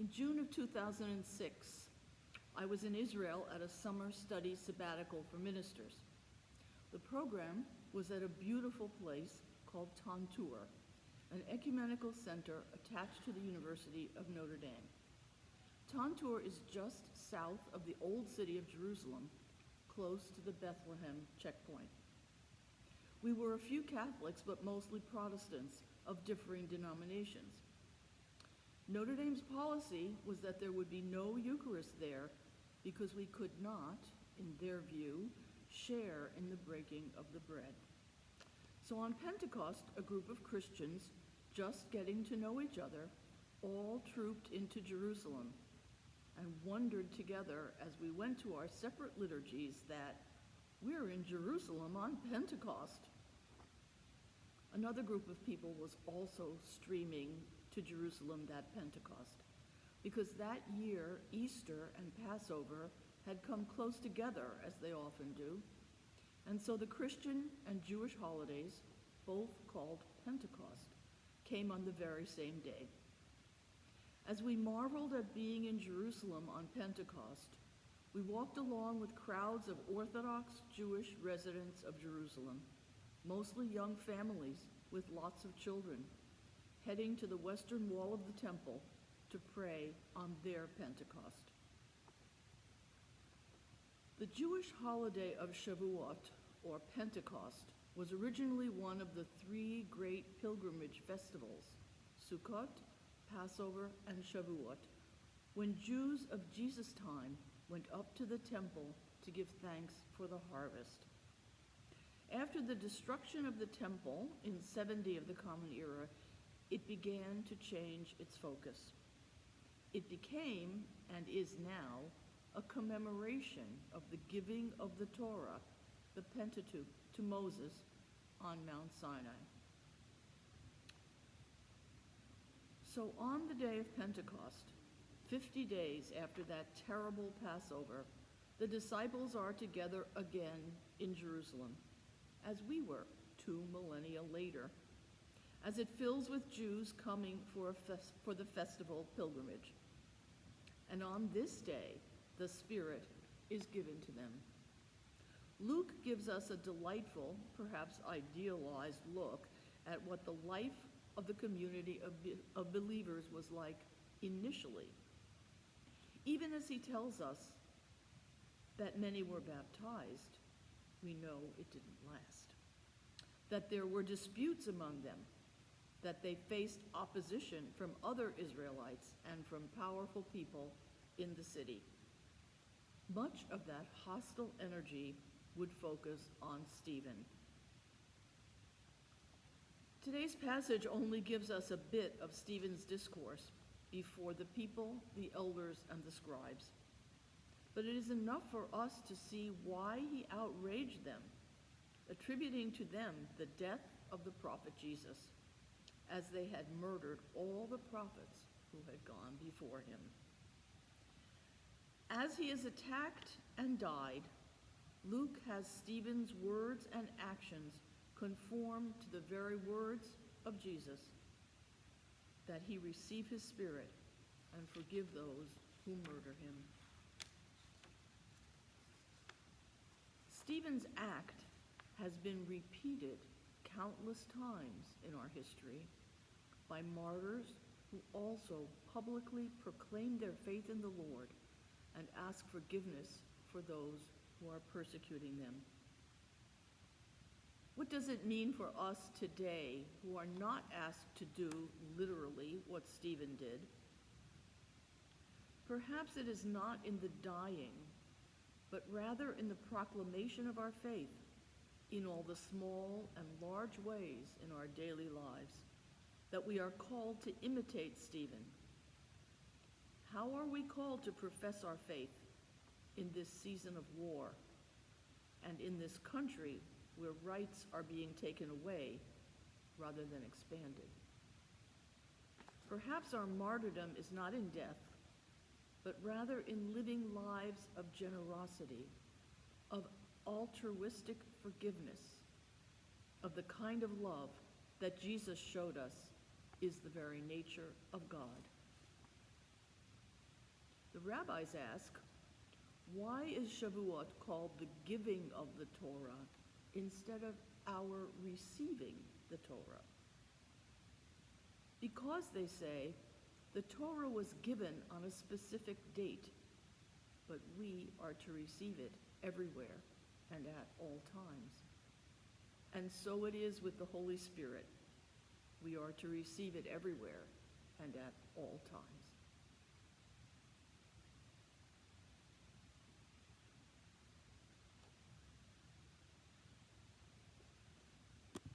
In June of 2006, I was in Israel at a summer study sabbatical for ministers. The program was at a beautiful place called Tantur, an ecumenical center attached to the University of Notre Dame. Tantur is just south of the old city of Jerusalem, close to the Bethlehem checkpoint. We were a few Catholics, but mostly Protestants of differing denominations. Notre Dame's policy was that there would be no Eucharist there because we could not, in their view, share in the breaking of the bread. So on Pentecost, a group of Christians, just getting to know each other, all trooped into Jerusalem and wondered together as we went to our separate liturgies that we're in Jerusalem on Pentecost. Another group of people was also streaming to Jerusalem that Pentecost, because that year, Easter and Passover had come close together, as they often do, and so the Christian and Jewish holidays, both called Pentecost, came on the very same day. As we marveled at being in Jerusalem on Pentecost, we walked along with crowds of Orthodox Jewish residents of Jerusalem, mostly young families with lots of children, heading to the western wall of the temple to pray on their Pentecost. The Jewish holiday of Shavuot, or Pentecost, was originally one of the three great pilgrimage festivals, Sukkot, Passover, and Shavuot, when Jews of Jesus' time went up to the temple to give thanks for the harvest. After the destruction of the temple in 70 of the Common Era, it began to change its focus. It became, and is now, a commemoration of the giving of the Torah, the Pentateuch, to Moses on Mount Sinai. So on the day of Pentecost, 50 days after that terrible Passover, the disciples are together again in Jerusalem, as we were 2 millennia later, as it fills with Jews coming for the festival pilgrimage. And on this day, the Spirit is given to them. Luke gives us a delightful, perhaps idealized look at what the life of the community of believers was like initially, even as he tells us that many were baptized. We know it didn't last. That there were disputes among them, that they faced opposition from other Israelites and from powerful people in the city. Much of that hostile energy would focus on Stephen. Today's passage only gives us a bit of Stephen's discourse before the people, the elders, and the scribes. But it is enough for us to see why he outraged them, attributing to them the death of the prophet Jesus, as they had murdered all the prophets who had gone before him. As he is attacked and died, Luke has Stephen's words and actions conform to the very words of Jesus, that he receive his Spirit and forgive those who murder him. Stephen's act has been repeated countless times in our history by martyrs who also publicly proclaim their faith in the Lord and ask forgiveness for those who are persecuting them. What does it mean for us today who are not asked to do literally what Stephen did? Perhaps it is not in the dying, but rather in the proclamation of our faith in all the small and large ways in our daily lives that we are called to imitate Stephen. How are we called to profess our faith in this season of war and in this country where rights are being taken away rather than expanded? Perhaps our martyrdom is not in death, but rather in living lives of generosity, of altruistic forgiveness, of the kind of love that Jesus showed us is the very nature of God. The rabbis ask, why is Shavuot called the giving of the Torah instead of our receiving the Torah? Because, they say, the Torah was given on a specific date, but we are to receive it everywhere and at all times. And so it is with the Holy Spirit. We are to receive it everywhere and at all times.